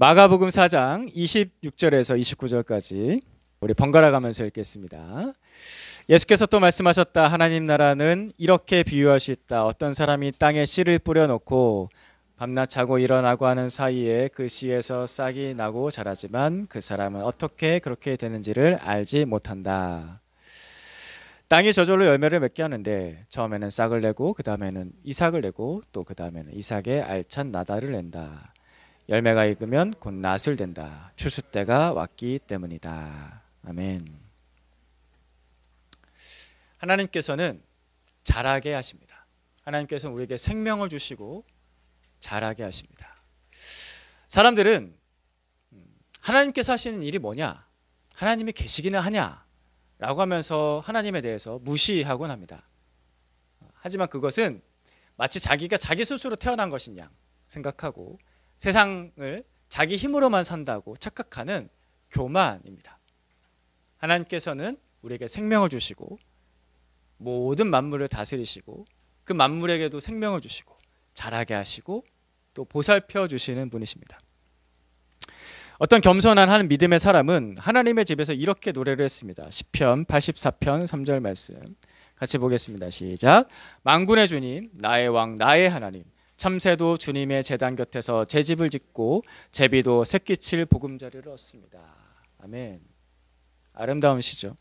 마가복음 4장 26절에서 29절까지 우리 번갈아 가면서 읽겠습니다. 예수께서 또 말씀하셨다. 하나님 나라는 이렇게 비유할 수 있다. 어떤 사람이 땅에 씨를 뿌려놓고 밤낮 자고 일어나고 하는 사이에 그 씨에서 싹이 나고 자라지만 그 사람은 어떻게 그렇게 되는지를 알지 못한다. 땅이 저절로 열매를 맺게 하는데 처음에는 싹을 내고 그 다음에는 이삭을 내고 또 그 다음에는 이삭에 알찬 나달을 낸다. 열매가 익으면 곧 낫을 된다. 추수 때가 왔기 때문이다. 아멘. 하나님께서는 자라게 하십니다. 하나님께서는 우리에게 생명을 주시고 자라게 하십니다. 사람들은 하나님께서 하시는 일이 뭐냐? 하나님이 계시기는 하냐? 라고 하면서 하나님에 대해서 무시하곤 합니다. 하지만 그것은 마치 자기가 자기 스스로 태어난 것인 양 생각하고 세상을 자기 힘으로만 산다고 착각하는 교만입니다. 하나님께서는 우리에게 생명을 주시고 모든 만물을 다스리시고 그 만물에게도 생명을 주시고 자라게 하시고 또 보살펴 주시는 분이십니다. 어떤 겸손한 한 믿음의 사람은 하나님의 집에서 이렇게 노래를 했습니다. 시편 84편 3절 말씀 같이 보겠습니다. 시작. 만군의 주님, 나의 왕, 나의 하나님, 참새도 주님의 제단 곁에서 제 집을 짓고 제비도 새끼칠 보금자리를 얻습니다. 아멘. 아름다운 시죠.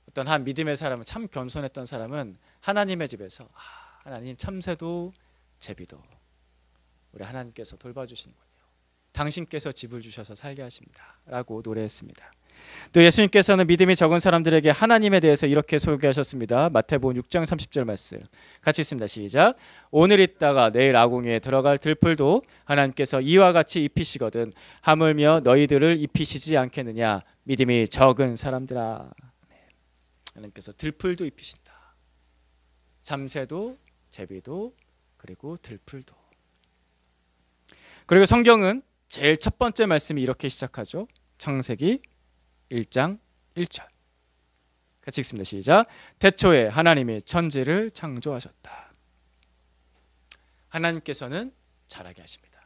어떤 한 믿음의 사람은, 참 겸손했던 사람은 하나님의 집에서 하나님, 참새도 제비도 우리 하나님께서 돌봐주시는군요. 당신께서 집을 주셔서 살게 하십니다. 라고 노래했습니다. 또 예수님께서는 믿음이 적은 사람들에게 하나님에 대해서 이렇게 소개하셨습니다. 마태복음 6장 30절 말씀 같이 읽습니다. 시작. 오늘 있다가 내일 아궁이에 들어갈 들풀도 하나님께서 이와 같이 입히시거든 하물며 너희들을 입히시지 않겠느냐. 믿음이 적은 사람들아. 하나님께서 들풀도 입히신다. 참새도 제비도 그리고 들풀도. 그리고 성경은 제일 첫 번째 말씀이 이렇게 시작하죠. 창세기 1장 1절 같이 읽습니다. 시작. 태초에 하나님이 천지를 창조하셨다. 하나님께서는 자라게 하십니다.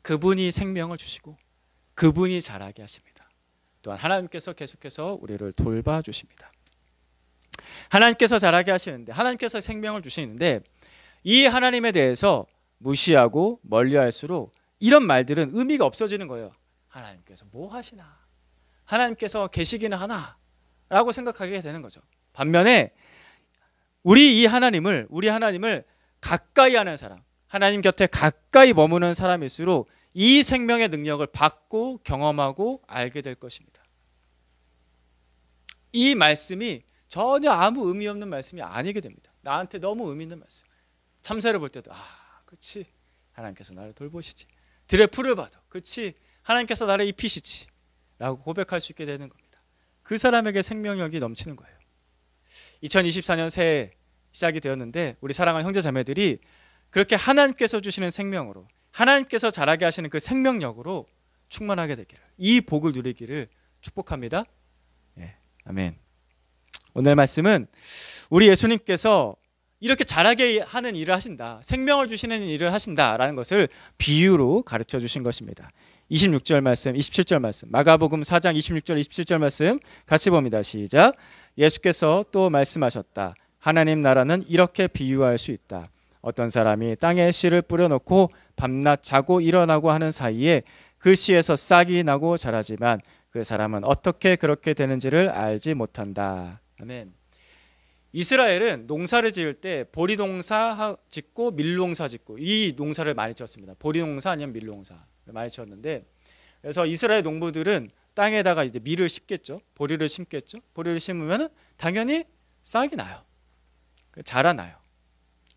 그분이 생명을 주시고 그분이 자라게 하십니다. 또한 하나님께서 계속해서 우리를 돌봐주십니다. 하나님께서 자라게 하시는데, 하나님께서 생명을 주시는데 이 하나님에 대해서 무시하고 멀리할수록 이런 말들은 의미가 없어지는 거예요. 하나님께서 뭐 하시나? 하나님께서 계시기는 하나? 라고 생각하게 되는 거죠. 반면에 우리 하나님을 가까이 하는 사람, 하나님 곁에 가까이 머무는 사람일수록 이 생명의 능력을 받고 경험하고 알게 될 것입니다. 이 말씀이 전혀 아무 의미 없는 말씀이 아니게 됩니다. 나한테 너무 의미 있는 말씀. 참새를 볼 때도 그렇지, 하나님께서 나를 돌보시지. 들의 풀을 봐도 그렇지, 하나님께서 나를 입히시지 라고 고백할 수 있게 되는 겁니다. 그 사람에게 생명력이 넘치는 거예요. 2024년 새해 시작이 되었는데 우리 사랑하는 형제 자매들이 그렇게 하나님께서 주시는 생명으로, 하나님께서 자라게 하시는 그 생명력으로 충만하게 되기를, 이 복을 누리기를 축복합니다. 아멘. 오늘 말씀은 우리 예수님께서 이렇게 자라게 하는 일을 하신다, 생명을 주시는 일을 하신다라는 것을 비유로 가르쳐 주신 것입니다. 26절 말씀, 27절 말씀, 마가복음 4장 26절 27절 말씀 같이 봅니다. 시작. 예수께서 또 말씀하셨다. 하나님 나라는 이렇게 비유할 수 있다. 어떤 사람이 땅에 씨를 뿌려놓고 밤낮 자고 일어나고 하는 사이에 그 씨에서 싹이 나고 자라지만 그 사람은 어떻게 그렇게 되는지를 알지 못한다. 아멘. 이스라엘은 농사를 지을 때 보리농사 짓고 밀농사 짓고 이 농사를 많이 지었습니다. 보리농사 아니면 밀농사를 많이 지었는데, 그래서 이스라엘 농부들은 땅에다가 이제 밀을 심겠죠. 보리를 심겠죠. 보리를 심으면 당연히 싹이 나요. 자라나요.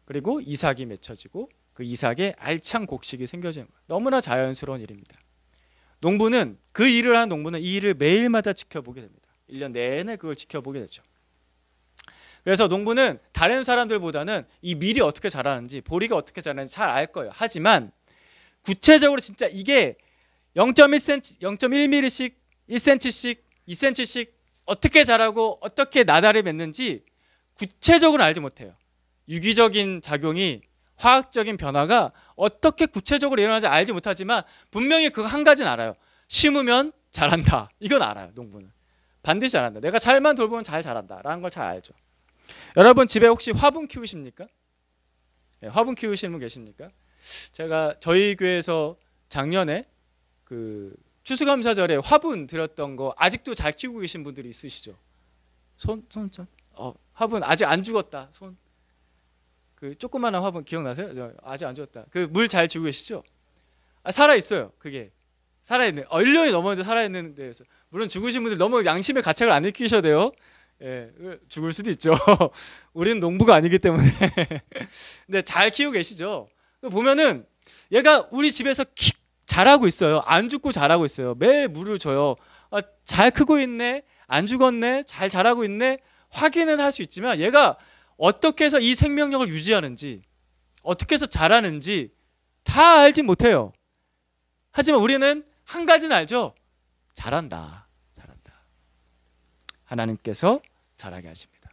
그리고 이삭이 맺혀지고 그 이삭에 알찬 곡식이 생겨지는 거예요. 너무나 자연스러운 일입니다. 농부는, 그 일을 하는 농부는 이 일을 매일마다 지켜보게 됩니다. 1년 내내 그걸 지켜보게 되죠. 그래서 농부는 다른 사람들보다는 이 밀이 어떻게 자라는지, 보리가 어떻게 자라는지 잘 알 거예요. 하지만 구체적으로 진짜 이게 0.1cm, 0.1mm씩, 1cm씩, 2cm씩 어떻게 자라고 어떻게 나달을 맺는지 구체적으로 알지 못해요. 유기적인 작용이, 화학적인 변화가 어떻게 구체적으로 일어나는지 알지 못하지만 분명히 그거 한 가지는 알아요. 심으면 자란다. 이건 알아요. 농부는 반드시 자란다. 내가 잘만 돌보면 잘 자란다 라는 걸 잘 알죠. 여러분 집에 혹시 화분 키우십니까? 네, 화분 키우시는 분 계십니까? 제가 저희 교회에서 작년에 그 추수감사절에 화분 드렸던 거 아직도 잘 키우고 계신 분들이 있으시죠? 손. 화분 아직 안 죽었다. 손. 그 조그마한 화분 기억나세요? 저 아직 안 죽었다. 그 물 잘 주고 계시죠? 살아 있어요. 그게 살아 있는. 1년이 넘었는데 살아 있는 데에서 물론 죽으신 분들 너무 양심의 가책을 안 느끼셔야 돼요. 예, 죽을 수도 있죠. 우리는 농부가 아니기 때문에. 근데 잘 키우고 계시죠? 보면은 얘가 우리 집에서 자라고 있어요. 안 죽고 자라고 있어요. 매일 물을 줘요. 잘 크고 있네. 안 죽었네. 잘 자라고 있네. 확인은 할 수 있지만 얘가 어떻게 해서 이 생명력을 유지하는지, 어떻게 해서 자라는지 다 알지 못해요. 하지만 우리는 한 가지는 알죠. 자란다. 하나님께서 자라게 하십니다.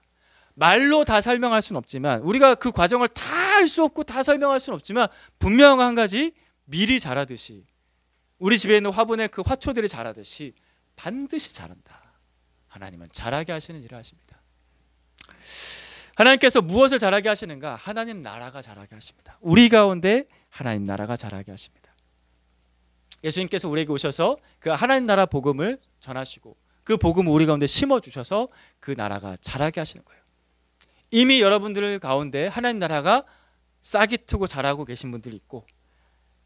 말로 다 설명할 수는 없지만, 우리가 그 과정을 다 알 수 없고 다 설명할 수는 없지만 분명한 한 가지, 밀이 자라듯이, 우리 집에 있는 화분에 그 화초들이 자라듯이 반드시 자란다. 하나님은 자라게 하시는 일을 하십니다. 하나님께서 무엇을 자라게 하시는가? 하나님 나라가 자라게 하십니다. 우리 가운데 하나님 나라가 자라게 하십니다. 예수님께서 우리에게 오셔서 그 하나님 나라 복음을 전하시고 그 복음을 우리 가운데 심어주셔서 그 나라가 자라게 하시는 거예요. 이미 여러분들 가운데 하나님 나라가 싹이 트고 자라고 계신 분들이 있고,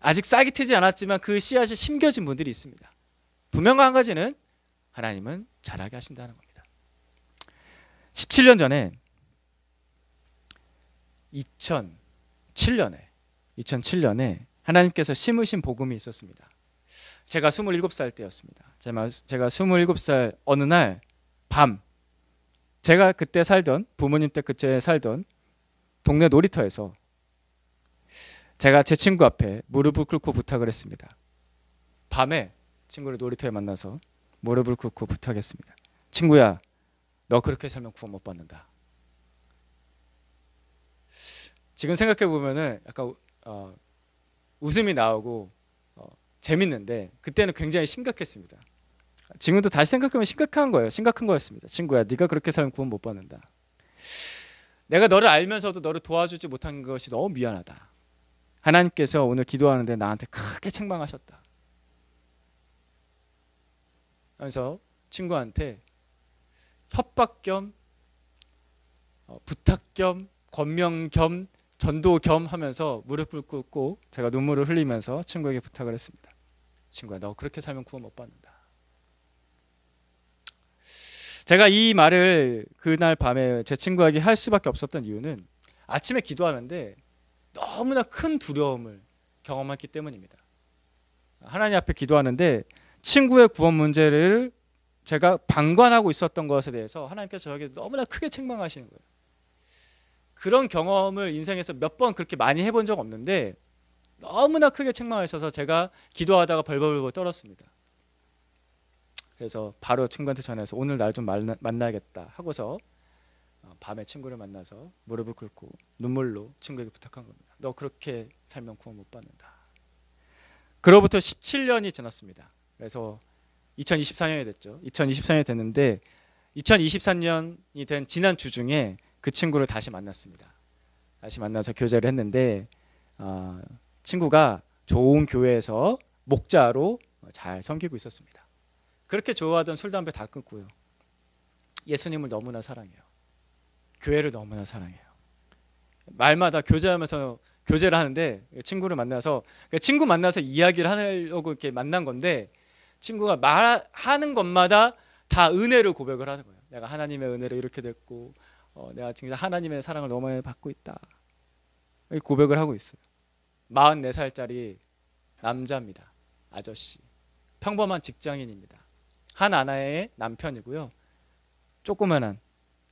아직 싹이 트지 않았지만 그 씨앗이 심겨진 분들이 있습니다. 분명한 한 가지는 하나님은 자라게 하신다는 겁니다. 17년 전에 2007년에 하나님께서 심으신 복음이 있었습니다. 제가 27살 때였습니다. 제가 27살 어느 날 밤, 제가 그때 살던, 부모님 때 그때 살던 동네 놀이터에서 제가 제 친구 앞에 무릎을 꿇고 부탁을 했습니다. 밤에 친구를 놀이터에 만나서 무릎을 꿇고 부탁했습니다. 친구야, 너 그렇게 살면 구원 못 받는다. 지금 생각해 보면은 약간 웃음이 나오고 재밌는데 그때는 굉장히 심각했습니다. 지금도 다시 생각하면 심각한 거였습니다. 친구야, 네가 그렇게 살면 구원 못 받는다. 내가 너를 알면서도 너를 도와주지 못한 것이 너무 미안하다. 하나님께서 오늘 기도하는데 나한테 크게 책망하셨다. 그래서 친구한테 협박 겸 부탁 겸 권명 겸 전도 겸 하면서 무릎을 꿇고 제가 눈물을 흘리면서 친구에게 부탁을 했습니다. 친구야, 너 그렇게 살면 구원 못 받는다. 제가 이 말을 그날 밤에 제 친구에게 할 수밖에 없었던 이유는 아침에 기도하는데 너무나 큰 두려움을 경험했기 때문입니다. 하나님 앞에 기도하는데 친구의 구원 문제를 제가 방관하고 있었던 것에 대해서 하나님께서 저에게 너무나 크게 책망하시는 거예요. 그런 경험을 인생에서 몇 번 그렇게 많이 해본 적 없는데 너무나 크게 책망하셔서 제가 기도하다가 벌벌 떨었습니다. 그래서 바로 친구한테 전해서 오늘 날 좀 만나야겠다 하고서 밤에 친구를 만나서 무릎을 꿇고 눈물로 친구에게 부탁한 겁니다. 너 그렇게 살면 구원 못 받는다. 그로부터 17년이 지났습니다. 그래서 2024년이 됐죠. 2024년이 됐는데 2023년이 된 지난 주 중에 그 친구를 다시 만났습니다. 다시 만나서 교제를 했는데 친구가 좋은 교회에서 목자로 잘 섬기고 있었습니다. 그렇게 좋아하던 술, 담배 다 끊고요. 예수님을 너무나 사랑해요. 교회를 너무나 사랑해요. 말마다 교제하면서 교제를 하는데 친구를 만나서 친구 만나서 이야기를 하려고 이렇게 만난 건데 친구가 말하는 것마다 다 은혜를 고백을 하는 거예요. 내가 하나님의 은혜로 이렇게 됐고 내가 진짜 하나님의 사랑을 너무 많이 받고 있다. 이렇게 고백을 하고 있어요. 44살짜리 남자입니다. 아저씨. 평범한 직장인입니다. 한 아내의 남편이고요. 조그만한,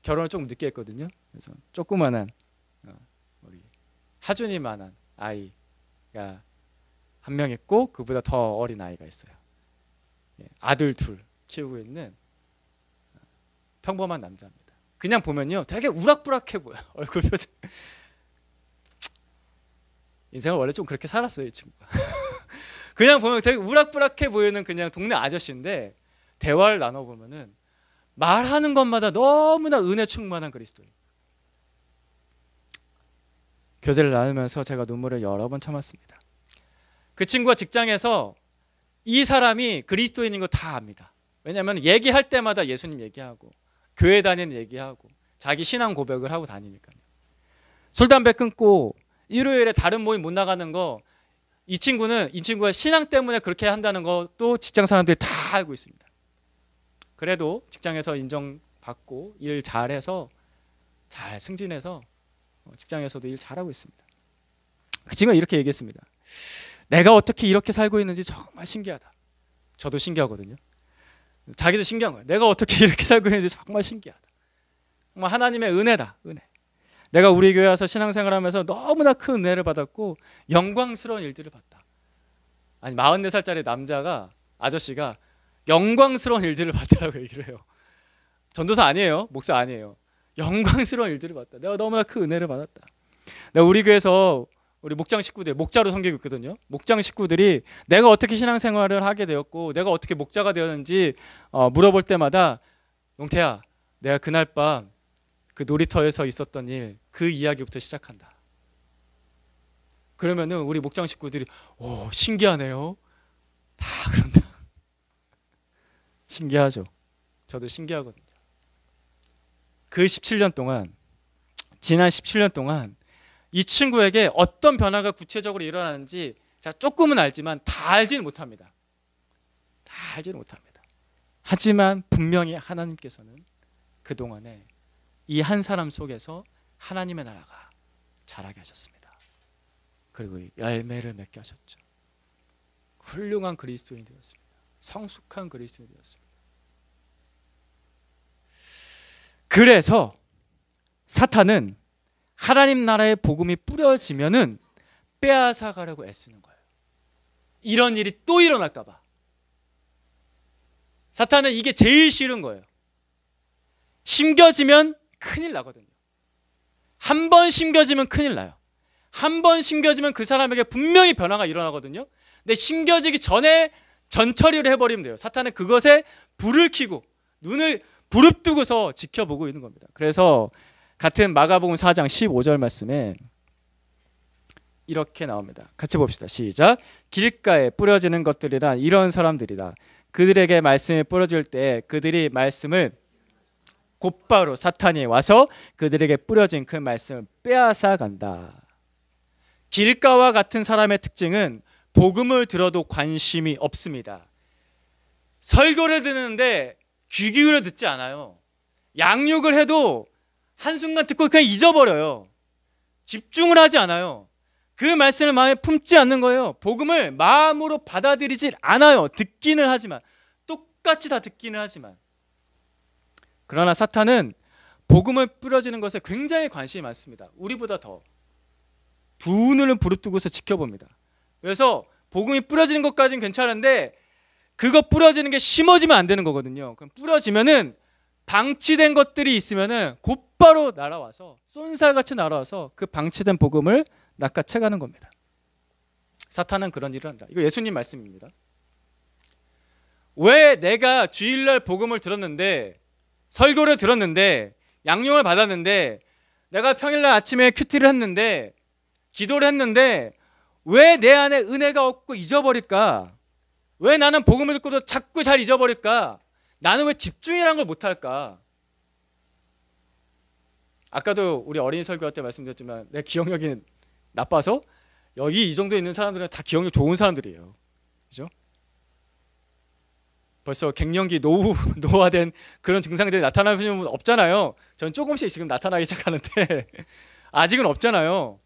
결혼을 조금 늦게 했거든요. 그래서 조그만한 우리 하준이만한 아이가 한 명 있고 그보다 더 어린 아이가 있어요. 아들 둘 키우고 있는 평범한 남자입니다. 그냥 보면요 되게 우락부락해 보여요. 얼굴 표정. 인생을 원래 좀 그렇게 살았어요, 이 친구가. 그냥 보면 되게 우락부락해 보이는 그냥 동네 아저씨인데 대화를 나눠보면은 말하는 것마다 너무나 은혜 충만한 그리스도인. 교제를 나누면서 제가 눈물을 여러 번 참았습니다. 그 친구가 직장에서 이 사람이 그리스도인인 거 다 압니다. 왜냐하면 얘기할 때마다 예수님 얘기하고 교회 다니는 얘기하고 자기 신앙 고백을 하고 다니니까요. 술 담배 끊고 일요일에 다른 모임 못 나가는 거 이 친구가 신앙 때문에 그렇게 한다는 것도 직장 사람들이 다 알고 있습니다. 그래도 직장에서 인정받고 일 잘해서 잘 승진해서 직장에서도 일 잘하고 있습니다. 그 친구가 이렇게 얘기했습니다. 내가 어떻게 이렇게 살고 있는지 정말 신기하다. 저도 신기하거든요. 자기도 신기한 거예요. 내가 어떻게 이렇게 살고 있는지 정말 신기하다. 정말 하나님의 은혜다. 은혜. 내가 우리 교회 와서 신앙생활하면서 너무나 큰 은혜를 받았고 영광스러운 일들을 봤다. 아니 44살짜리 남자가 아저씨가 영광스러운 일들을 봤다라고 얘기를 해요. 전도사 아니에요. 목사 아니에요. 영광스러운 일들을 봤다. 내가 너무나 큰 은혜를 받았다. 내가 우리 교회에서 우리 목장 식구들, 목자로 섬기고 있거든요. 목장 식구들이 내가 어떻게 신앙생활을 하게 되었고 내가 어떻게 목자가 되었는지 물어볼 때마다 용태야, 내가 그날 밤 그 놀이터에서 있었던 일, 그 이야기부터 시작한다. 그러면은 우리 목장 식구들이 오, 신기하네요. 다 그런다. 신기하죠. 저도 신기하거든요. 그 17년 동안, 지난 17년 동안 이 친구에게 어떤 변화가 구체적으로 일어나는지 제가 조금은 알지만 다 알지는 못합니다. 다 알지는 못합니다. 하지만 분명히 하나님께서는 그동안에 이 한 사람 속에서 하나님의 나라가 자라게 하셨습니다. 그리고 열매를 맺게 하셨죠. 훌륭한 그리스도인이 되었습니다. 성숙한 그리스도인이 되었습니다. 그래서 사탄은 하나님 나라의 복음이 뿌려지면은 빼앗아 가려고 애쓰는 거예요. 이런 일이 또 일어날까 봐. 사탄은 이게 제일 싫은 거예요. 심겨지면 큰일 나거든요. 한 번 심겨지면 큰일 나요. 한 번 심겨지면 그 사람에게 분명히 변화가 일어나거든요. 근데 심겨지기 전에 전처리를 해버리면 돼요. 사탄은 그것에 불을 켜고 눈을 부릅뜨고서 지켜보고 있는 겁니다. 그래서 같은 마가복음 4장 15절 말씀에 이렇게 나옵니다. 같이 봅시다. 시작. 길가에 뿌려지는 것들이란 이런 사람들이다. 그들에게 말씀이 뿌려질 때 그들이 말씀을 곧바로 사탄이 와서 그들에게 뿌려진 그 말씀을 빼앗아 간다. 길가와 같은 사람의 특징은 복음을 들어도 관심이 없습니다. 설교를 듣는데 귀 기울여 듣지 않아요. 양육을 해도 한순간 듣고 그냥 잊어버려요. 집중을 하지 않아요. 그 말씀을 마음에 품지 않는 거예요. 복음을 마음으로 받아들이질 않아요. 듣기는 하지만, 똑같이 다 듣기는 하지만. 그러나 사탄은 복음을 뿌려지는 것에 굉장히 관심이 많습니다. 우리보다 더. 두 눈을 부릅뜨고서 지켜봅니다. 그래서 복음이 뿌려지는 것까지는 괜찮은데 그거 뿌려지는 게 심어지면 안 되는 거거든요. 그럼 뿌려지면은 방치된 것들이 있으면은 곧바로 날아와서 쏜살같이 날아와서 그 방치된 복음을 낚아채가는 겁니다. 사탄은 그런 일을 한다. 이거 예수님 말씀입니다. 왜 내가 주일날 복음을 들었는데, 설교를 들었는데, 양육을 받았는데, 내가 평일날 아침에 큐티를 했는데, 기도를 했는데 왜 내 안에 은혜가 없고 잊어버릴까? 왜 나는 복음을 듣고도 자꾸 잘 잊어버릴까? 나는 왜 집중이라는 걸 못할까? 아까도 우리 어린이 설교할 때 말씀드렸지만 내 기억력이 나빠서 여기 이 정도 있는 사람들은 다 기억력 좋은 사람들이에요. 그죠? 벌써 갱년기 노화된 그런 증상들이 나타나시는 분 없잖아요. 전 조금씩 지금 나타나기 시작하는데 아직은 없잖아요.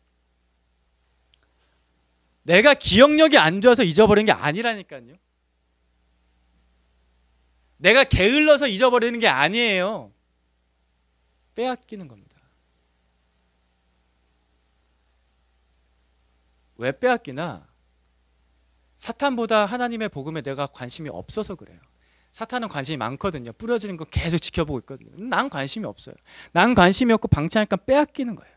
내가 기억력이 안 좋아서 잊어버리는 게 아니라니까요. 내가 게을러서 잊어버리는 게 아니에요. 빼앗기는 겁니다. 왜 빼앗기나? 사탄보다 하나님의 복음에 내가 관심이 없어서 그래요. 사탄은 관심이 많거든요. 뿌려지는 거 계속 지켜보고 있거든요. 난 관심이 없어요. 난 관심이 없고 방치하니까 빼앗기는 거예요.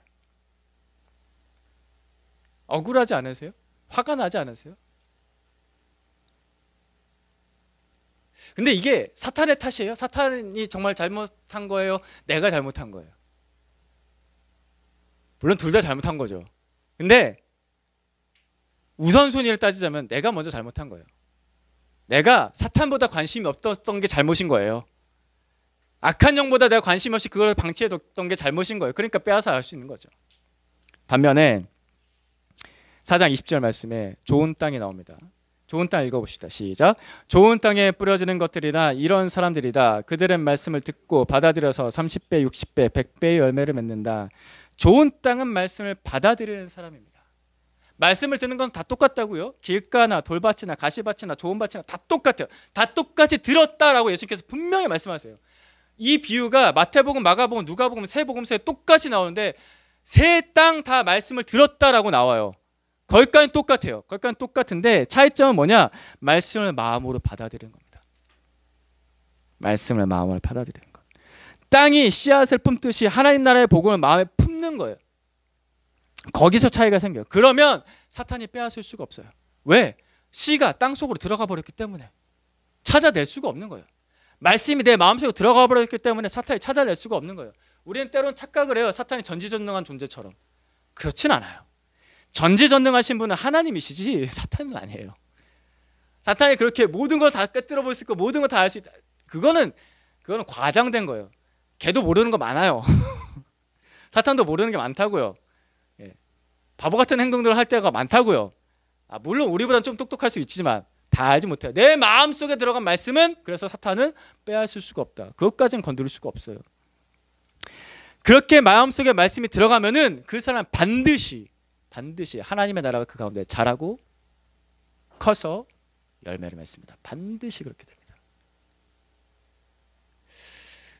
억울하지 않으세요? 화가 나지 않으세요? 근데 이게 사탄의 탓이에요? 사탄이 정말 잘못한 거예요? 내가 잘못한 거예요? 물론 둘 다 잘못한 거죠. 근데 우선순위를 따지자면 내가 먼저 잘못한 거예요. 내가 사탄보다 관심이 없었던 게 잘못인 거예요. 악한 영보다 내가 관심 없이 그걸 방치해뒀던 게 잘못인 거예요. 그러니까 빼앗아 갈 수 있는 거죠. 반면에 4장 20절 말씀에 좋은 땅이 나옵니다. 좋은 땅 읽어봅시다. 시작. 좋은 땅에 뿌려지는 것들이나 이런 사람들이다. 그들은 말씀을 듣고 받아들여서 30배, 60배, 100배의 열매를 맺는다. 좋은 땅은 말씀을 받아들이는 사람입니다. 말씀을 듣는 건 다 똑같다고요. 길가나 돌밭이나 가시밭이나 좋은 밭이나 다 똑같아요. 다 똑같이 들었다라고 예수님께서 분명히 말씀하세요. 이 비유가 마태복음, 마가복음, 누가복음 세 복음서에 똑같이 나오는데 세 땅 다 말씀을 들었다라고 나와요. 거기까지는 똑같아요. 거기까지는 똑같은데 차이점은 뭐냐? 말씀을 마음으로 받아들이는 겁니다. 말씀을 마음으로 받아들이는 것. 땅이 씨앗을 품듯이 하나님 나라의 복음을 마음에 품는 거예요. 거기서 차이가 생겨요. 그러면 사탄이 빼앗을 수가 없어요. 왜? 씨가 땅속으로 들어가 버렸기 때문에 찾아낼 수가 없는 거예요. 말씀이 내 마음속으로 들어가 버렸기 때문에 사탄이 찾아낼 수가 없는 거예요. 우리는 때론 착각을 해요. 사탄이 전지전능한 존재처럼. 그렇진 않아요. 전지전능하신 분은 하나님이시지 사탄은 아니에요. 사탄이 그렇게 모든 걸 다 꿰뚫어 볼 수 있고 모든 걸 다 알 수 있다. 그거는 과장된 거예요. 걔도 모르는 거 많아요. 사탄도 모르는 게 많다고요. 예. 바보 같은 행동들을 할 때가 많다고요. 물론 우리보다는 좀 똑똑할 수 있지만 다 알지 못해요. 내 마음속에 들어간 말씀은 그래서 사탄은 빼앗을 수가 없다. 그것까지는 건드릴 수가 없어요. 그렇게 마음속에 말씀이 들어가면은 그 사람은 반드시 하나님의 나라가 그 가운데 자라고 커서 열매를 맺습니다. 반드시 그렇게 됩니다.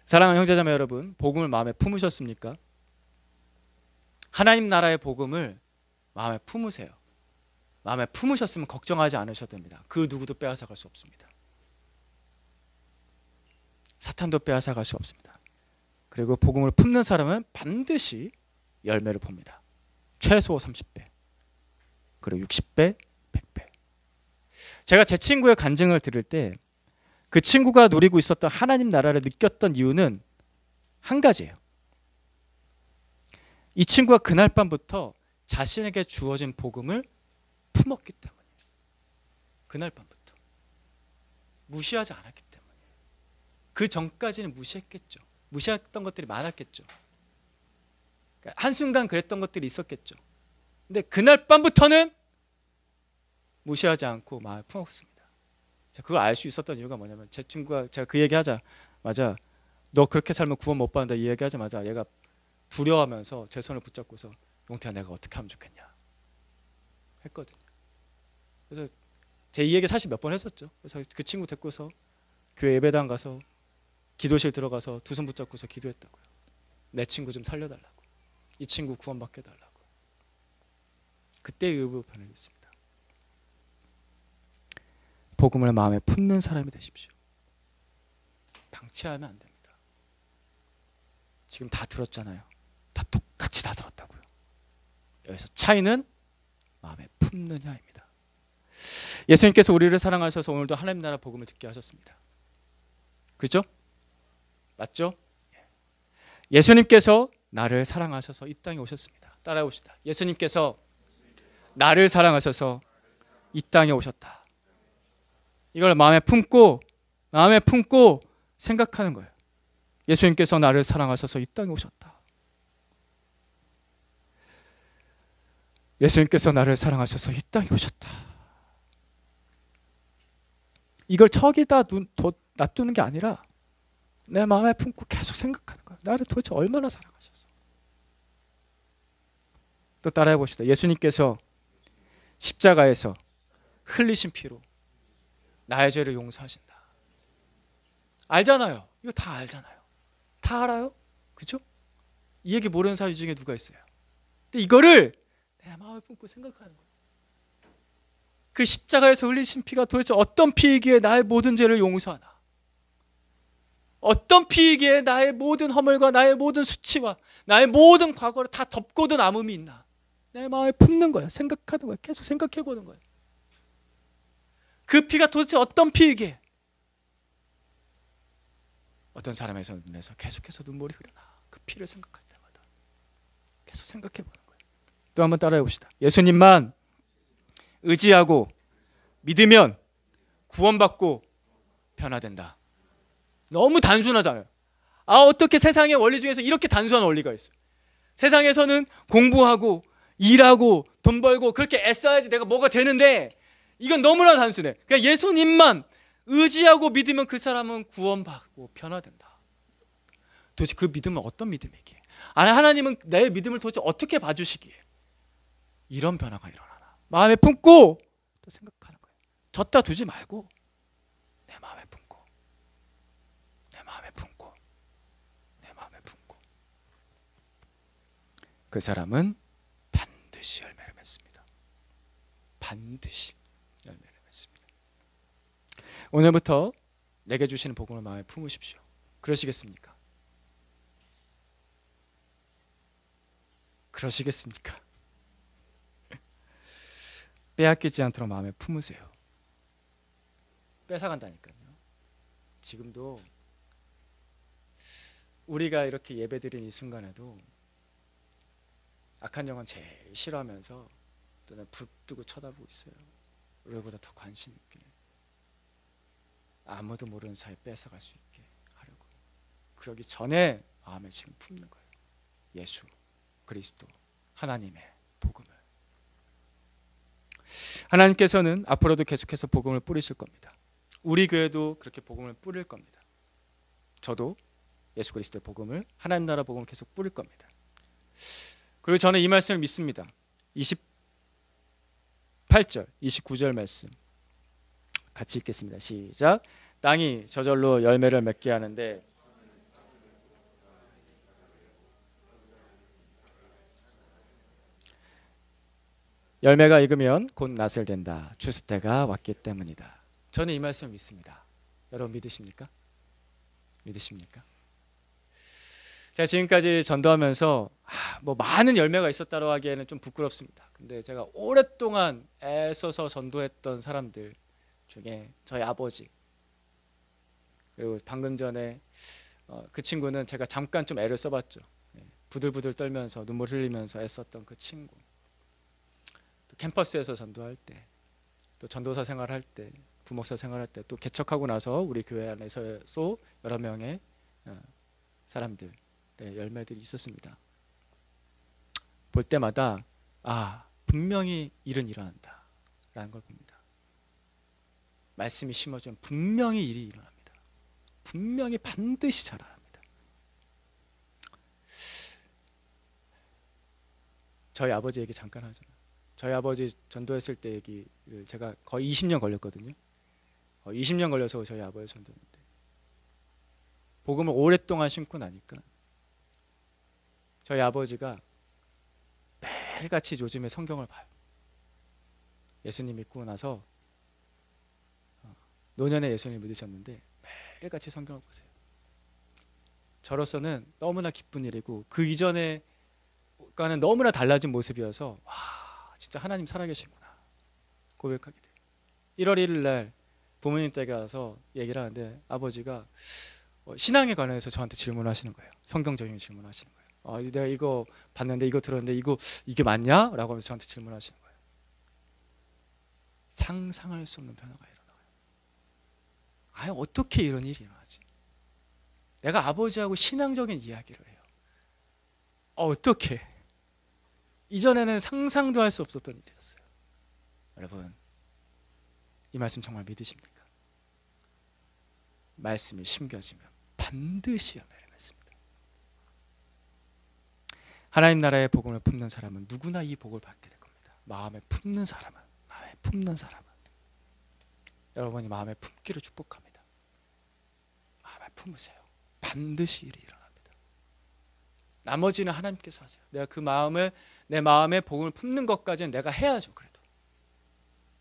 사랑하는 형제자매 여러분, 복음을 마음에 품으셨습니까? 하나님 나라의 복음을 마음에 품으세요. 마음에 품으셨으면 걱정하지 않으셔도 됩니다. 그 누구도 빼앗아갈 수 없습니다. 사탄도 빼앗아갈 수 없습니다. 그리고 복음을 품는 사람은 반드시 열매를 봅니다. 최소 30배, 그리고 60배, 100배. 제가 제 친구의 간증을 들을 때 그 친구가 누리고 있었던 하나님 나라를 느꼈던 이유는 한 가지예요. 이 친구가 그날 밤부터 자신에게 주어진 복음을 품었기 때문에, 그날 밤부터 무시하지 않았기 때문에. 그 전까지는 무시했겠죠. 무시했던 것들이 많았겠죠. 한순간 그랬던 것들이 있었겠죠. 근데 그날 밤부터는 무시하지 않고 마음에 품었습니다. 그걸 알 수 있었던 이유가 뭐냐면 제 친구가 제가 그 얘기하자 맞아 너 그렇게 살면 구원 못 받는다 이 얘기하자마자 얘가 두려워하면서 제 손을 붙잡고서 용태야 내가 어떻게 하면 좋겠냐 했거든요. 그래서 제 이 얘기 사실 몇 번 했었죠. 그래서 그 친구 데리고서 교회 예배당 가서 기도실 들어가서 두 손 붙잡고서 기도했다고요. 내 친구 좀 살려달라고. 이 친구 구원받게 해달라고. 그때 의부 변화했습니다. 복음을 마음에 품는 사람이 되십시오. 방치하면 안 됩니다. 지금 다 들었잖아요. 다 똑같이 다 들었다고요. 여기서 차이는 마음에 품느냐입니다. 예수님께서 우리를 사랑하셔서 오늘도 하나님 나라 복음을 듣게 하셨습니다. 그죠? 맞죠? 예수님께서 나를 사랑하셔서 이 땅에 오셨습니다. 따라해봅시다. 예수님께서 나를 사랑하셔서 이 땅에 오셨다. 이걸 마음에 품고 생각하는 거예요. 예수님께서 나를 사랑하셔서 이 땅에 오셨다. 예수님께서 나를 사랑하셔서 이 땅에 오셨다. 이걸 척에다 놔두는 게 아니라 내 마음에 품고 계속 생각하는 거예요. 나를 도대체 얼마나 사랑하셔서. 또 따라해 봅시다. 예수님께서 십자가에서 흘리신 피로 나의 죄를 용서하신다. 알잖아요. 이거 다 알잖아요. 다 알아요. 그죠? 이 얘기 모르는 사람 중에 누가 있어요? 근데 이거를 내 마음에 품고 생각하는 거예요. 그 십자가에서 흘리신 피가 도대체 어떤 피이기에 나의 모든 죄를 용서하나? 어떤 피이기에 나의 모든 허물과 나의 모든 수치와 나의 모든 과거를 다 덮고도 남음이 있나? 내 마음에 품는 거예요. 생각하는 거예요. 계속 생각해 보는 거예요. 그 피가 도대체 어떤 피이기에 어떤 사람의 눈에서 계속해서 눈물이 흐르나. 그 피를 생각할 때마다 계속 생각해 보는 거예요. 또 한번 따라해 봅시다. 예수님만 의지하고 믿으면 구원받고 변화된다. 너무 단순하잖아요. 어떻게 세상의 원리 중에서 이렇게 단순한 원리가 있어요. 세상에서는 공부하고 일하고 돈 벌고 그렇게 애써야지 내가 뭐가 되는데 이건 너무나 단순해. 그냥 예수님만 의지하고 믿으면 그 사람은 구원받고 변화된다. 도대체 그 믿음은 어떤 믿음이기에? 하나님은 내 믿음을 도대체 어떻게 봐주시기에 이런 변화가 일어나나. 마음에 품고 또 생각하는 거예요. 졌다 두지 말고 내 마음에 품고 내 마음에 품고 내 마음에 품고 그 사람은 반드시 열매를 맺습니다. 반드시 열매를 맺습니다. 오늘부터 내게 주시는 복음을 마음에 품으십시오. 그러시겠습니까? 그러시겠습니까? 빼앗기지 않도록 마음에 품으세요. 뺏어간다니까요. 지금도 우리가 이렇게 예배드린 이 순간에도 악한 영혼 제일 싫어하면서 또 난 붙들고 쳐다보고 있어요. 우리보다 더 관심 있게 아무도 모르는 사이에 뺏어갈 수 있게 하려고. 그러기 전에 마음에 지금 품는 거예요. 예수 그리스도 하나님의 복음을. 하나님께서는 앞으로도 계속해서 복음을 뿌리실 겁니다. 우리 교회도 그렇게 복음을 뿌릴 겁니다. 저도 예수 그리스도의 복음을, 하나님 나라 복음을 계속 뿌릴 겁니다. 그리고 저는 이 말씀을 믿습니다. 28절, 29절 말씀 같이 읽겠습니다. 시작. 땅이 저절로 열매를 맺게 하는데 열매가 익으면 곧 낫을 된다. 주스 때가 왔기 때문이다. 저는 이 말씀을 믿습니다. 여러분 믿으십니까? 믿으십니까? 제가 지금까지 전도하면서 뭐 많은 열매가 있었다고 하기에는 좀 부끄럽습니다. 근데 제가 오랫동안 애써서 전도했던 사람들 중에 저희 아버지, 그리고 방금 전에 그 친구는 제가 잠깐 좀 애를 써봤죠. 부들부들 떨면서 눈물 흘리면서 애썼던 그 친구, 또 캠퍼스에서 전도할 때, 또 전도사 생활할 때, 부목사 생활할 때, 또 개척하고 나서 우리 교회 안에서 여러 명의 사람들의 열매들이 있었습니다. 볼 때마다 분명히 일은 일어난다 라는 걸 봅니다. 말씀이 심어지면 분명히 일이 일어납니다. 분명히 반드시 자라납니다. 저희 아버지 얘기 잠깐 하잖아요. 저희 아버지 전도했을 때 얘기를 제가 거의 20년 걸렸거든요. 20년 걸려서 저희 아버지 전도했는데 복음을 오랫동안 심고 나니까 저희 아버지가 매일같이 요즘에 성경을 봐요. 예수님 믿고 나서 노년에 예수님 믿으셨는데 매일같이 성경을 보세요. 저로서는 너무나 기쁜 일이고 그 이전에과는 너무나 달라진 모습이어서 와 진짜 하나님 살아계시구나 고백하게 돼요. 1월 1일 날 부모님 댁에 가서 얘기를 하는데 아버지가 신앙에 관해서 저한테 질문하시는 거예요. 성경적인 질문하시는 거예요. 내가 이거 봤는데 이거 들었는데 이게 맞냐? 라고 하면서 저한테 질문하시는 거예요. 상상할 수 없는 변화가 일어나요. 어떻게 이런 일이 일어나지? 내가 아버지하고 신앙적인 이야기를 해요. 어떻게? 이전에는 상상도 할 수 없었던 일이었어요. 여러분, 이 말씀 정말 믿으십니까? 말씀이 심겨지면 반드시 열매를 맺습니다. 하나님 나라의 복음을 품는 사람은 누구나 이 복을 받게 될 겁니다. 마음에 품는 사람은 여러분이 마음에 품기를 축복합니다. 마음에 품으세요. 반드시 일이 일어납니다. 나머지는 하나님께서 하세요. 내가 내 마음에 복음을 품는 것까지는 내가 해야죠. 그래도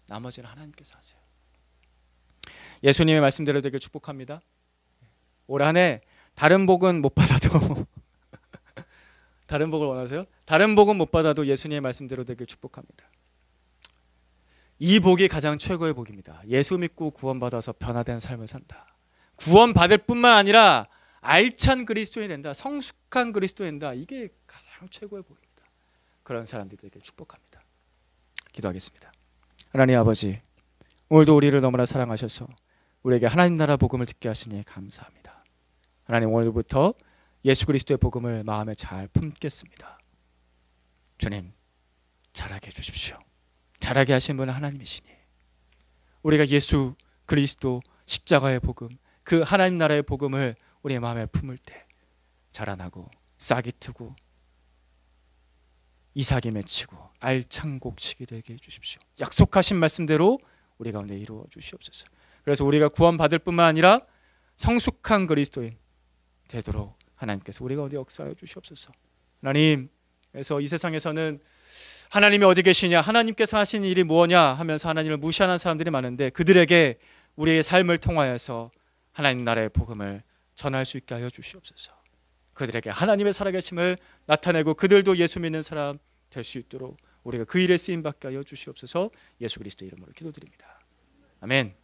나머지는 하나님께서 하세요. 예수님의 말씀대로 되길 축복합니다. 올 한 해 다른 복은 못 받아도 다른 복을 원하세요? 다른 복은 못 받아도 예수님의 말씀대로 되길 축복합니다. 이 복이 가장 최고의 복입니다. 예수 믿고 구원받아서 변화된 삶을 산다. 구원받을 뿐만 아니라 알찬 그리스도인이 된다. 성숙한 그리스도인이 된다. 이게 가장 최고의 복입니다. 그런 사람들이 되길 축복합니다. 기도하겠습니다. 하나님 아버지, 오늘도 우리를 너무나 사랑하셔서 우리에게 하나님 나라 복음을 듣게 하시니 감사합니다. 하나님, 오늘부터 예수 그리스도의 복음을 마음에 잘 품겠습니다. 주님, 잘하게 해주십시오. 잘하게 하신 분은 하나님이시니 우리가 예수 그리스도 십자가의 복음, 그 하나님 나라의 복음을 우리의 마음에 품을 때 자라나고 싹이 트고 이삭이 맺히고 알찬 곡식이 되게 해주십시오. 약속하신 말씀대로 우리 가운데 이루어 주시옵소서. 그래서 우리가 구원받을 뿐만 아니라 성숙한 그리스도인 되도록 하나님께서 우리 가운데 역사하여 주시옵소서. 하나님, 그래서 이 세상에서는 하나님이 어디 계시냐, 하나님께서 하신 일이 뭐냐 하면서 하나님을 무시하는 사람들이 많은데 그들에게 우리의 삶을 통하여서 하나님 나라의 복음을 전할 수 있게 하여 주시옵소서. 그들에게 하나님의 살아계심을 나타내고 그들도 예수 믿는 사람 될 수 있도록 우리가 그 일에 쓰임받게 하여 주시옵소서. 예수 그리스도 이름으로 기도드립니다. 아멘.